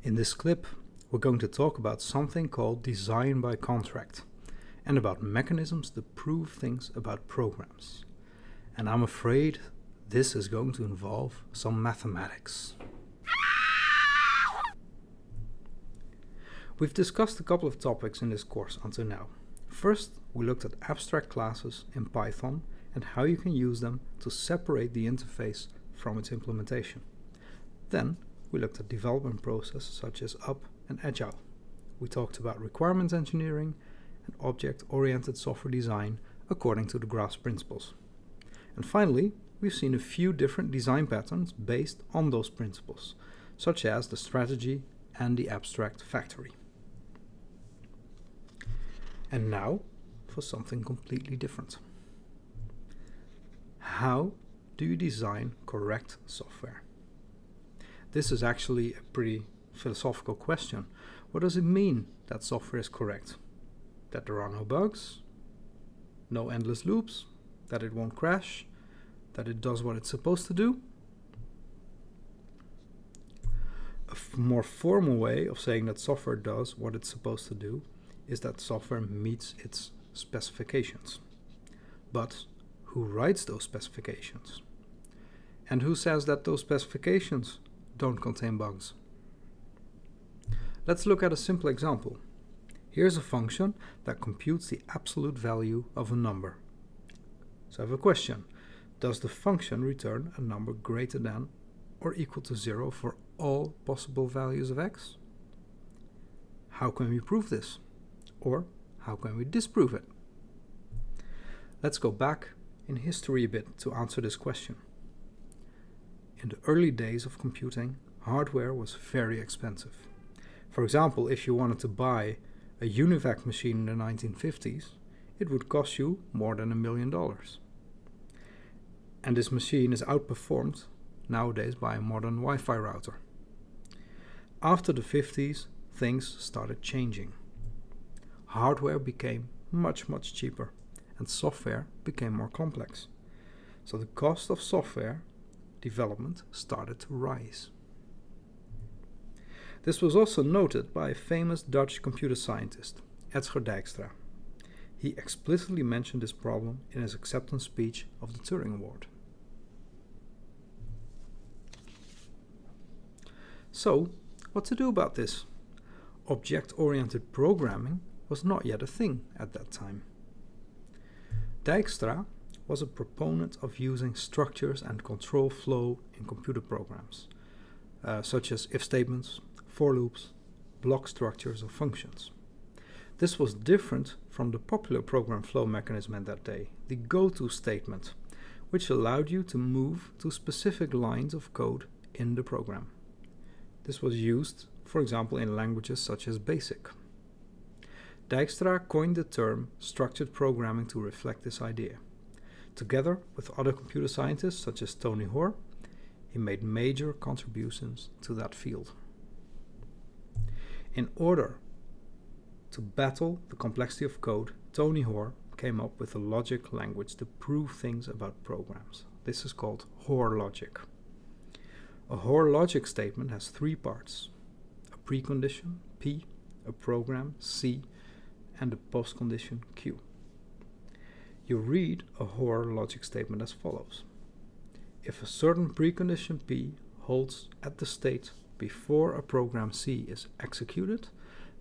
In this clip, we're going to talk about something called design by contract and about mechanisms to prove things about programs. And I'm afraid this is going to involve some mathematics. We've discussed a couple of topics in this course until now. First, we looked at abstract classes in Python and how you can use them to separate the interface from its implementation. Then, we looked at development processes such as UP and Agile. We talked about requirements engineering and object-oriented software design according to the Graph's principles. And finally, we've seen a few different design patterns based on those principles, such as the strategy and the abstract factory. And now for something completely different. How do you design correct software? This is actually a pretty philosophical question. What does it mean that software is correct? That there are no bugs, no endless loops, that it won't crash, that it does what it's supposed to do? A more formal way of saying that software does what it's supposed to do is that software meets its specifications. But who writes those specifications? And who says that those specifications don't contain bugs? Let's look at a simple example. Here's a function that computes the absolute value of a number. So I have a question. Does the function return a number greater than or equal to 0 for all possible values of x? How can we prove this? Or how can we disprove it? Let's go back in history a bit to answer this question. In the early days of computing, hardware was very expensive. For example, if you wanted to buy a UNIVAC machine in the 1950s, it would cost you more than $1 million. And this machine is outperformed nowadays by a modern Wi-Fi router. After the 50s, things started changing. Hardware became much cheaper and software became more complex. So the cost of software development started to rise. This was also noted by a famous Dutch computer scientist, Edgar Dijkstra. He explicitly mentioned this problem in his acceptance speech of the Turing Award. So, what to do about this? Object-oriented programming was not yet a thing at that time. Dijkstra was a proponent of using structures and control flow in computer programs, such as if statements, for loops, block structures or functions. This was different from the popular program flow mechanism in that day, the goto statement, which allowed you to move to specific lines of code in the program. This was used, for example, in languages such as BASIC. Dijkstra coined the term structured programming to reflect this idea. Together with other computer scientists such as Tony Hoare, he made major contributions to that field. In order to battle the complexity of code, Tony Hoare came up with a logic language to prove things about programs. This is called Hoare logic. A Hoare logic statement has three parts: a precondition, P, a program, C, and a postcondition, Q. You read a Hoare logic statement as follows. If a certain precondition P holds at the state before a program C is executed,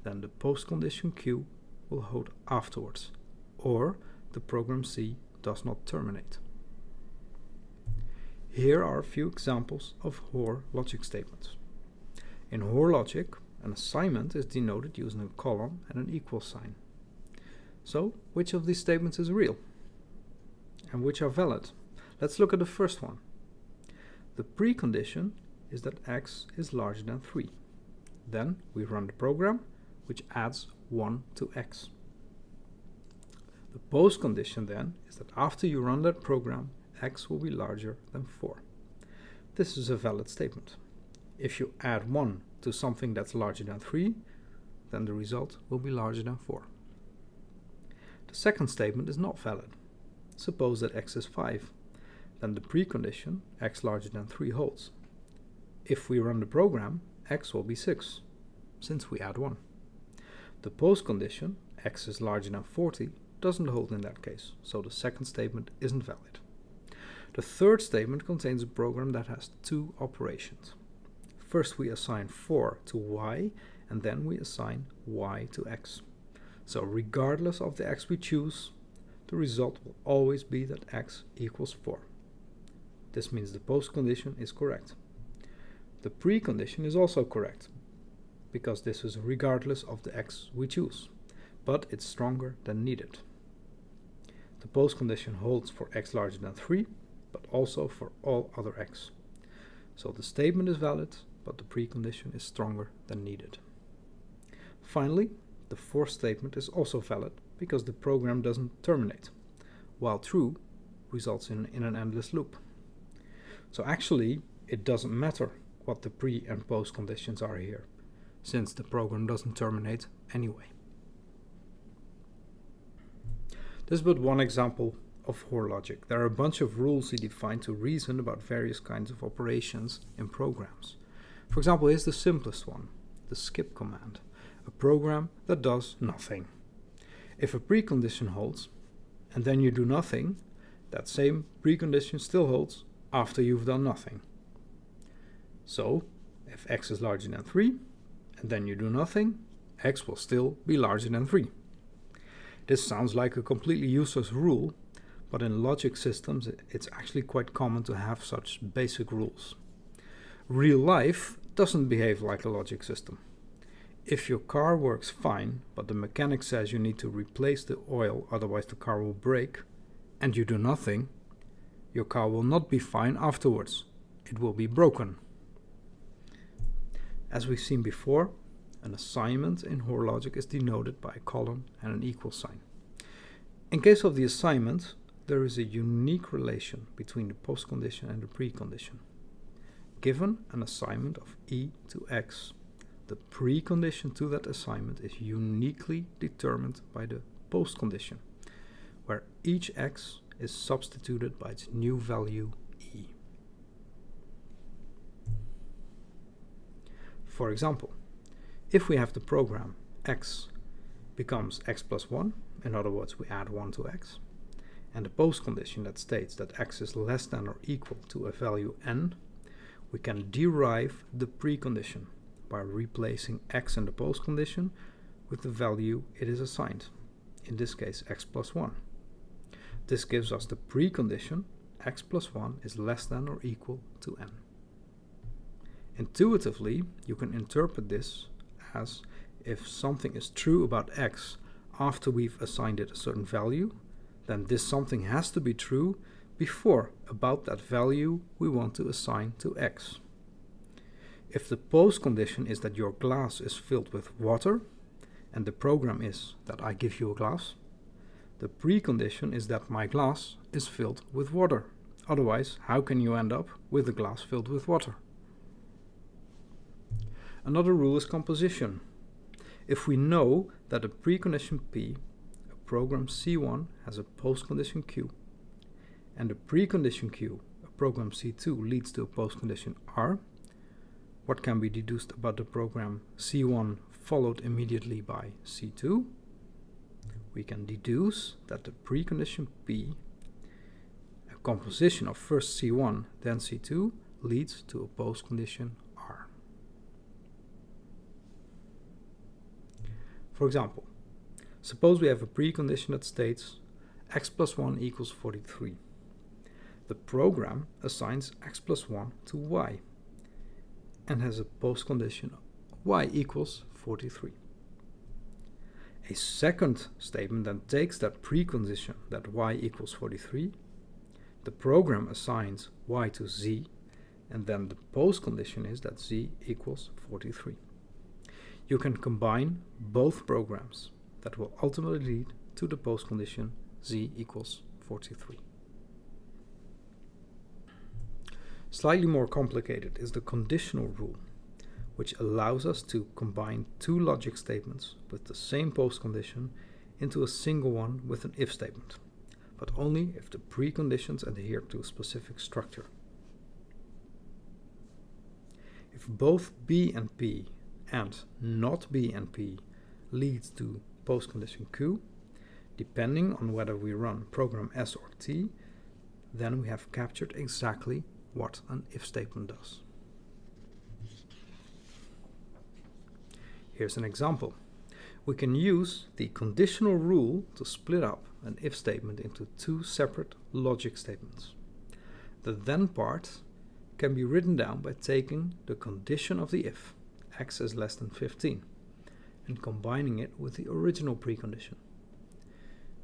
then the postcondition Q will hold afterwards, or the program C does not terminate. Here are a few examples of Hoare logic statements. In Hoare logic, an assignment is denoted using a colon and an equal sign. So, which of these statements is real? And which are valid? Let's look at the first one. The precondition is that x is larger than 3. Then we run the program, which adds 1 to x. The postcondition then is that after you run that program, x will be larger than 4. This is a valid statement. If you add 1 to something that's larger than 3, then the result will be larger than 4. The second statement is not valid. Suppose that x is 5. Then the precondition, x larger than 3, holds. If we run the program, x will be 6. since we add 1. The post condition, x is larger than 40, doesn't hold in that case, so the second statement isn't valid. The third statement contains a program that has two operations. First we assign 4 to y, and then we assign y to x. So regardless of the x we choose, the result will always be that x equals 4. This means the post condition is correct. The precondition is also correct, because this is regardless of the x we choose, but it's stronger than needed. The post condition holds for x larger than 3, but also for all other x. So the statement is valid, but the precondition is stronger than needed. Finally, the fourth statement is also valid because the program doesn't terminate, while true results in an endless loop. So actually, it doesn't matter what the pre and post conditions are here, since the program doesn't terminate anyway. This is but one example of Hoare logic. There are a bunch of rules he defined to reason about various kinds of operations in programs. For example, here's the simplest one, the skip command, a program that does nothing. If a precondition holds, and then you do nothing, that same precondition still holds after you've done nothing. So, if x is larger than 3, and then you do nothing, x will still be larger than 3. This sounds like a completely useless rule, but in logic systems it's actually quite common to have such basic rules. Real life doesn't behave like a logic system. If your car works fine, but the mechanic says you need to replace the oil, otherwise the car will break, and you do nothing, your car will not be fine afterwards. It will be broken. As we've seen before, an assignment in Hoare logic is denoted by a colon and an equal sign. In case of the assignment, there is a unique relation between the post condition and the precondition. Given an assignment of e to x, the precondition to that assignment is uniquely determined by the post condition, where each x is substituted by its new value e. For example, if we have the program x becomes x plus 1, in other words we add 1 to x, and the post condition that states that x is less than or equal to a value n, we can derive the precondition by replacing x in the post condition with the value it is assigned, in this case x plus 1. This gives us the precondition x plus 1 is less than or equal to n. Intuitively, you can interpret this as if something is true about x after we've assigned it a certain value, then this something has to be true before about that value we want to assign to x. If the post condition is that your glass is filled with water, and the program is that I give you a glass, the precondition is that my glass is filled with water. Otherwise, how can you end up with a glass filled with water? Another rule is composition. If we know that a precondition P, a program C1, has a postcondition Q, and a precondition Q, a program C2, leads to a postcondition R, what can be deduced about the program C1 followed immediately by C2? We can deduce that the precondition P, a composition of first C1 then C2, leads to a postcondition R. For example, suppose we have a precondition that states x plus 1 equals 43. The program assigns x plus 1 to y and has a postcondition y equals 43. A second statement then takes that precondition that y equals 43, the program assigns y to z, and then the postcondition is that z equals 43. You can combine both programs that will ultimately lead to the postcondition z equals 43. Slightly more complicated is the conditional rule, which allows us to combine two logic statements with the same postcondition into a single one with an if statement, but only if the preconditions adhere to a specific structure. If both B and P and not B and P leads to postcondition Q, depending on whether we run program S or T, then we have captured exactly what an if statement does. Here's an example. We can use the conditional rule to split up an if statement into two separate logic statements. The then part can be written down by taking the condition of the if, x is less than 15, and combining it with the original precondition.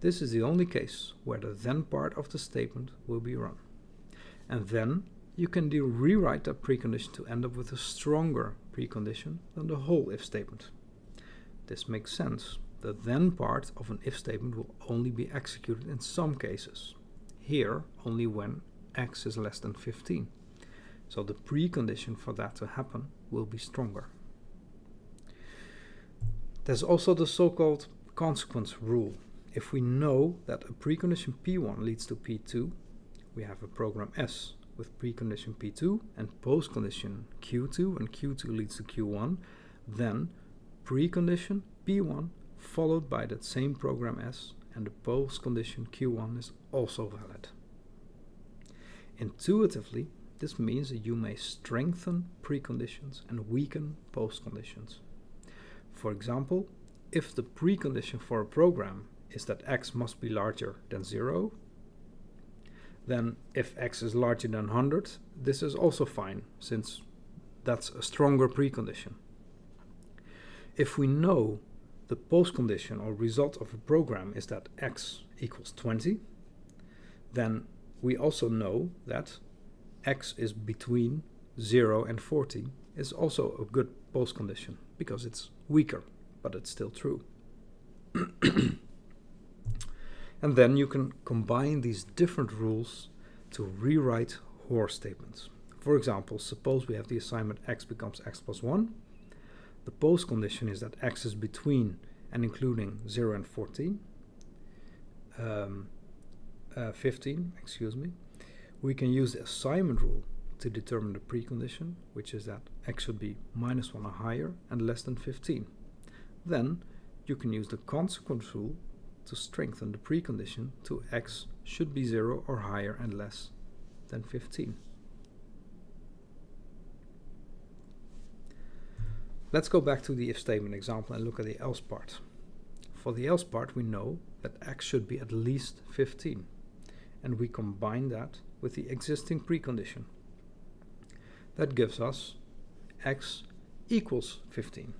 This is the only case where the then part of the statement will be run. And then you can rewrite that precondition to end up with a stronger precondition than the whole if statement. This makes sense. The then part of an if statement will only be executed in some cases. Here, only when x is less than 15. So the precondition for that to happen will be stronger. There's also the so-called consequence rule. If we know that a precondition P1 leads to P2, we have a program S with precondition P2 and postcondition Q2, and Q2 leads to Q1, then precondition P1 followed by that same program S and the postcondition Q1 is also valid. Intuitively, this means that you may strengthen preconditions and weaken postconditions. For example, if the precondition for a program is that x must be larger than 0, then if x is larger than 100, this is also fine, since that's a stronger precondition. If we know the postcondition or result of a program is that x equals 20, then we also know that x is between 0 and 40 is also a good postcondition, because it's weaker, but it's still true. And then you can combine these different rules to rewrite Hoare statements. For example, suppose we have the assignment x becomes x plus 1. The postcondition is that x is between and including 0 and 15, excuse me. We can use the assignment rule to determine the precondition, which is that x should be minus 1 or higher and less than 15. Then you can use the consequence rule to strengthen the precondition to x should be 0 or higher and less than 15. Let's go back to the if statement example and look at the else part. For the else part, we know that x should be at least 15, and we combine that with the existing precondition. That gives us x equals 15.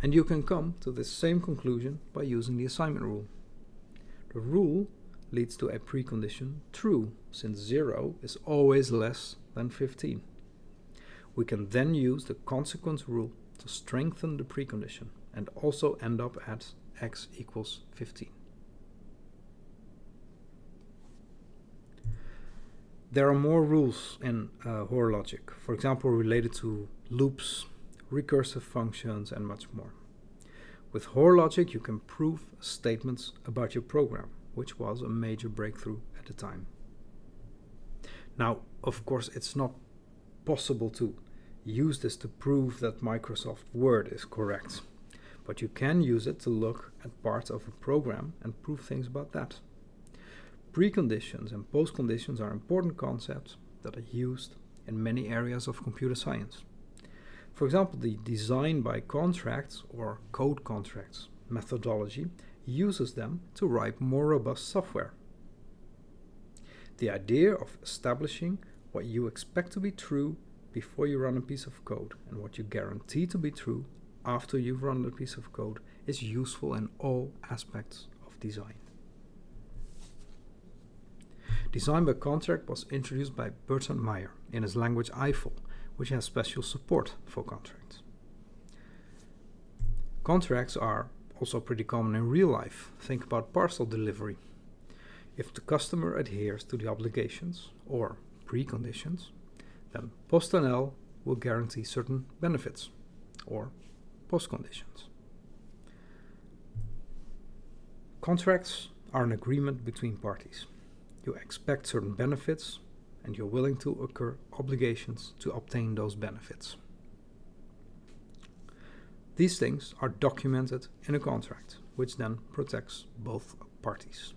And you can come to the same conclusion by using the assignment rule. The rule leads to a precondition true, since 0 is always less than 15. We can then use the consequence rule to strengthen the precondition and also end up at x equals 15. There are more rules in Hoare logic, for example related to loops, recursive functions and much more. With Hoare logic you can prove statements about your program, which was a major breakthrough at the time. Now, of course, it's not possible to use this to prove that Microsoft Word is correct, but you can use it to look at parts of a program and prove things about that. Preconditions and postconditions are important concepts that are used in many areas of computer science. For example, the design by contracts or code contracts methodology uses them to write more robust software. The idea of establishing what you expect to be true before you run a piece of code and what you guarantee to be true after you've run the piece of code is useful in all aspects of design. Design by contract was introduced by Bertrand MEYER in his language EIFFEL, which has special support for contracts. Contracts are also pretty common in real life. Think about parcel delivery. If the customer adheres to the obligations or preconditions, then POSTCONDITIONal will guarantee certain benefits or postconditions. Contracts are an agreement between parties. You expect certain benefits and you're willing to incur obligations to obtain those benefits. These things are documented in a contract, which then protects both parties.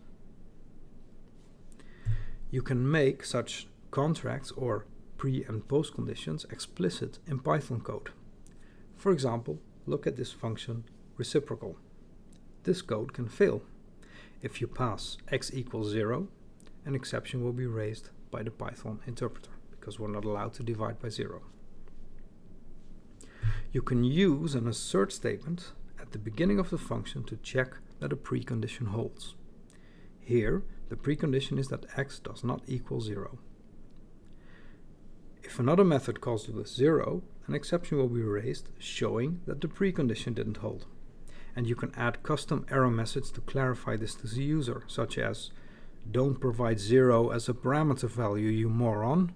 You can make such contracts or pre- and post conditions explicit in Python code. For example, look at this function reciprocal. This code can fail. If you pass x equals 0, an exception will be raised by the Python interpreter, because we're not allowed to divide by 0. You can use an assert statement at the beginning of the function to check that a precondition holds. Here, the precondition is that x does not equal 0. If another method calls with 0, an exception will be raised showing that the precondition didn't hold. And you can add custom error messages to clarify this to the user, such as "Don't provide 0 as a parameter value, you moron."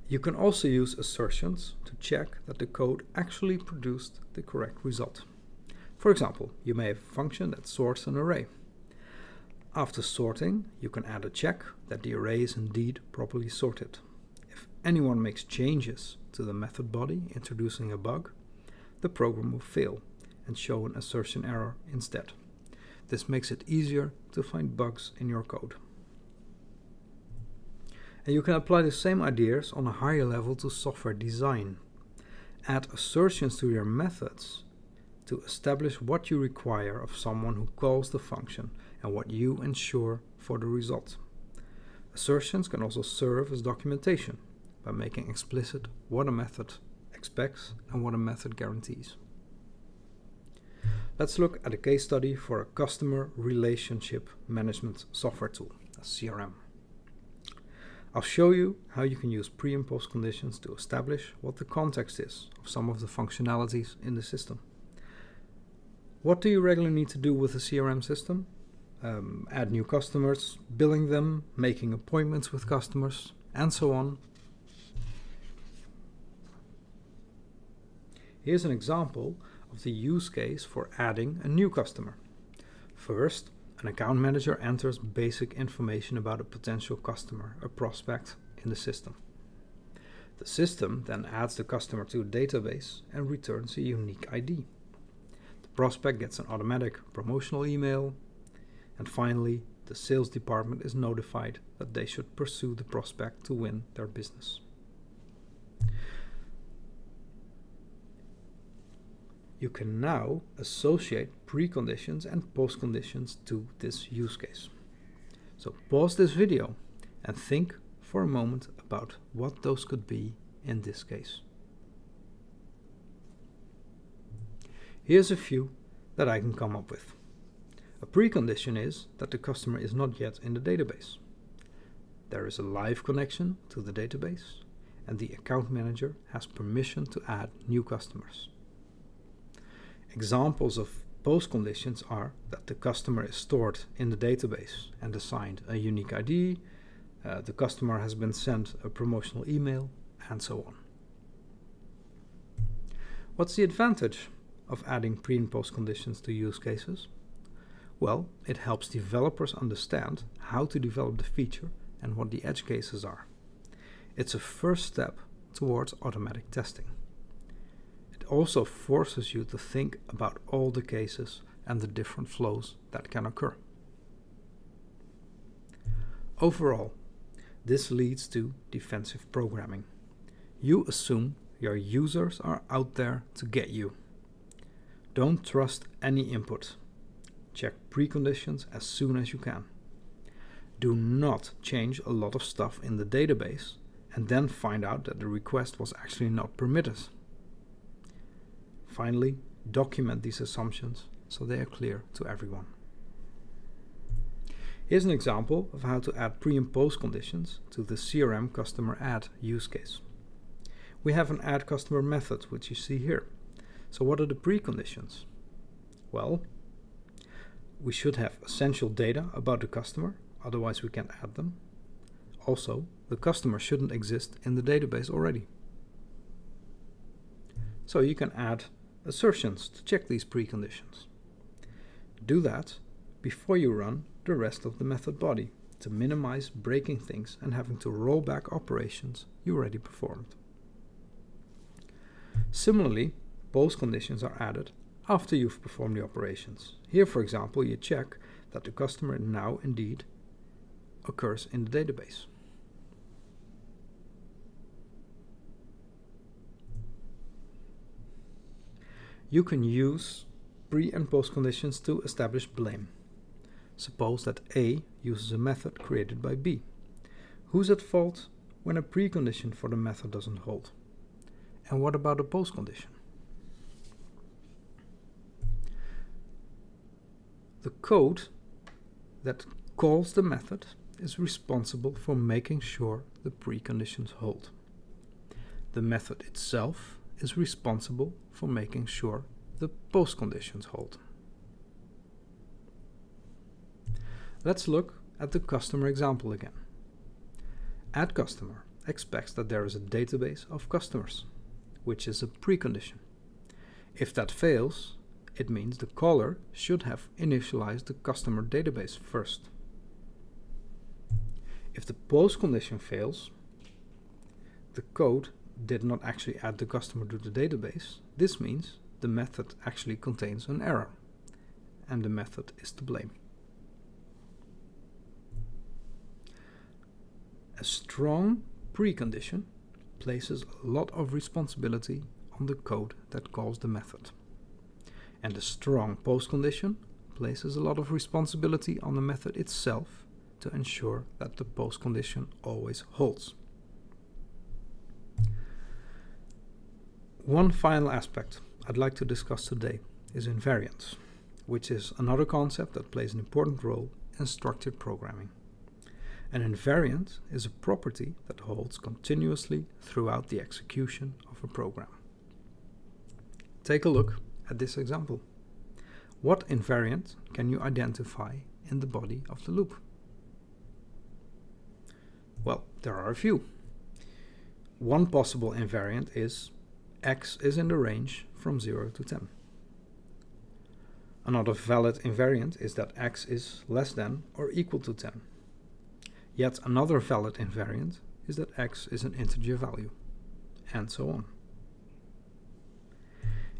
You can also use assertions to check that the code actually produced the correct result. For example, you may have a function that sorts an array. After sorting, you can add a check that the array is indeed properly sorted. If anyone makes changes to the method body introducing a bug, the program will fail and show an assertion error instead. This makes it easier to find bugs in your code. And you can apply the same ideas on a higher level to software design. Add assertions to your methods to establish what you require of someone who calls the function and what you ensure for the result. Assertions can also serve as documentation by making explicit what a method expects and what a method guarantees. Let's look at a case study for a customer relationship management software tool, a CRM. I'll show you how you can use pre- and post conditions to establish what the context is of some of the functionalities in the system. What do you regularly need to do with a CRM system? Add new customers, billing them, making appointments with customers, and so on. Here's an example of the use case for adding a new customer. First, an account manager enters basic information about a potential customer, a prospect, in the system. The system then adds the customer to a database and returns a unique ID. The prospect gets an automatic promotional email, and finally, the sales department is notified that they should pursue the prospect to win their business. You can now associate preconditions and postconditions to this use case. So pause this video and think for a moment about what those could be in this case. Here's a few that I can come up with. A precondition is that the customer is not yet in the database. There is a live connection to the database, and the account manager has permission to add new customers. Examples of postconditions are that the customer is stored in the database and assigned a unique ID, the customer has been sent a promotional email, and so on. What's the advantage of adding pre- and postconditions to use cases? Well, it helps developers understand how to develop the feature and what the edge cases are. It's a first step towards automatic testing. It also forces you to think about all the cases and the different flows that can occur. Overall, this leads to defensive programming. You assume your users are out there to get you. Don't trust any input. Check preconditions as soon as you can. Do not change a lot of stuff in the database and then find out that the request was actually not permitted. Finally, document these assumptions so they are clear to everyone. Here's an example of how to add pre- and post conditions to the CRM customer add use case. We have an add customer method, which you see here. So what are the preconditions? Well, we should have essential data about the customer, otherwise we can't add them. Also, the customer shouldn't exist in the database already. So you can add assertions to check these preconditions. Do that before you run the rest of the method body, to minimize breaking things and having to roll back operations you already performed. Similarly, post conditions are added after you've performed the operations. Here, for example, you check that the customer now indeed occurs in the database. You can use pre- and post conditions to establish blame. Suppose that A uses a method created by B. Who's at fault when a precondition for the method doesn't hold? And what about a post condition? The code that calls the method is responsible for making sure the preconditions hold. The method itself is responsible for making sure the post conditions hold. Let's look at the customer example again. AddCustomer expects that there is a database of customers, which is a precondition. If that fails, it means the caller should have initialized the customer database first. If the post condition fails, the code did not actually add the customer to the database. This means the method actually contains an error, and the method is to blame. A strong precondition places a lot of responsibility on the code that calls the method. And a strong postcondition places a lot of responsibility on the method itself to ensure that the postcondition always holds. One final aspect I'd like to discuss today is invariants, which is another concept that plays an important role in structured programming. An invariant is a property that holds continuously throughout the execution of a program. Take a look at this example. What invariant can you identify in the body of the loop? Well, there are a few. One possible invariant is x is in the range from 0 to 10. Another valid invariant is that x is less than or equal to 10. Yet another valid invariant is that x is an integer value, and so on.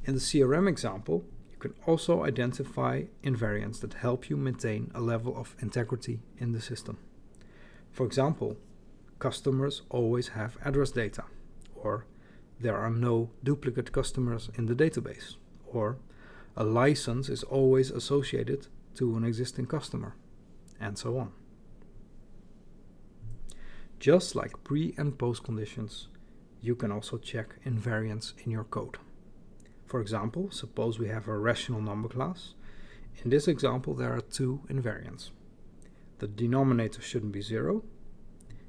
In the CRM example, you can also identify invariants that help you maintain a level of integrity in the system. For example, customers always have address data, or there are no duplicate customers in the database, or a license is always associated to an existing customer, and so on. Just like pre- and post conditions, you can also check invariants in your code. For example, suppose we have a rational number class. In this example, there are two invariants. The denominator shouldn't be 0,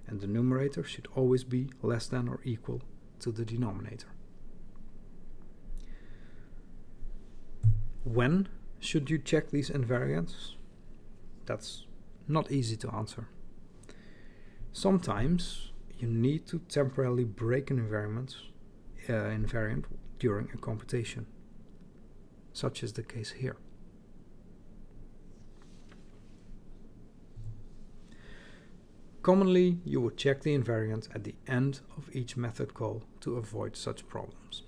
and the numerator should always be less than or equal to the denominator. When should you check these invariants? That's not easy to answer. Sometimes you need to temporarily break an invariant during a computation. Such is the case here. Commonly, you would check the invariant at the end of each method call to avoid such problems.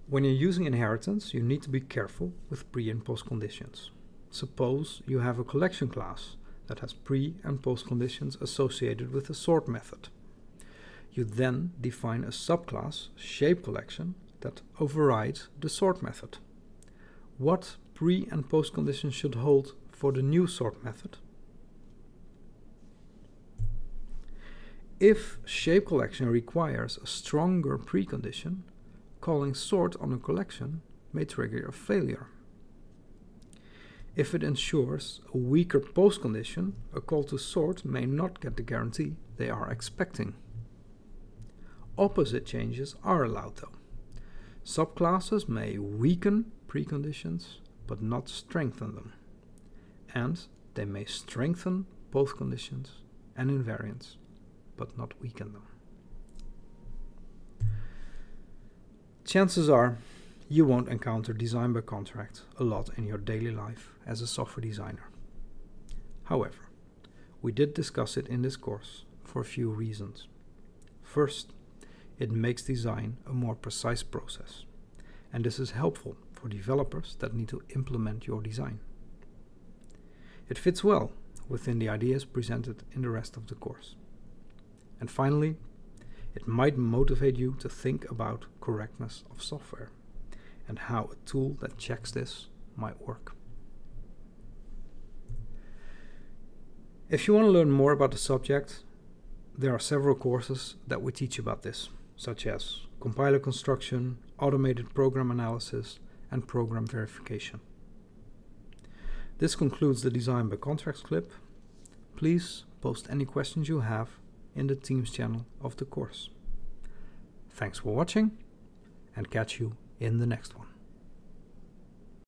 When you're using inheritance, you need to be careful with pre- and post conditions. Suppose you have a collection class that has pre- and post conditions associated with the sort method. You then define a subclass, shape collection, that overrides the sort method. What pre- and post conditions should hold for the new sort method? If shape collection requires a stronger precondition, calling sort on a collection may trigger a failure. If it ensures a weaker post condition, a call to sort may not get the guarantee they are expecting. Opposite changes are allowed though. Subclasses may weaken preconditions but not strengthen them. And they may strengthen both conditions and invariants but not weaken them. Chances are you won't encounter design by contract a lot in your daily life as a software designer. However, we did discuss it in this course for a few reasons. First, it makes design a more precise process, and this is helpful for developers that need to implement your design. It fits well within the ideas presented in the rest of the course. And finally, it might motivate you to think about correctness of software and how a tool that checks this might work. If you want to learn more about the subject, there are several courses that we teach about this, such as compiler construction, automated program analysis, and program verification. This concludes the Design by Contracts clip. Please post any questions you have in the Teams channel of the course. Thanks for watching, and catch you in the next one.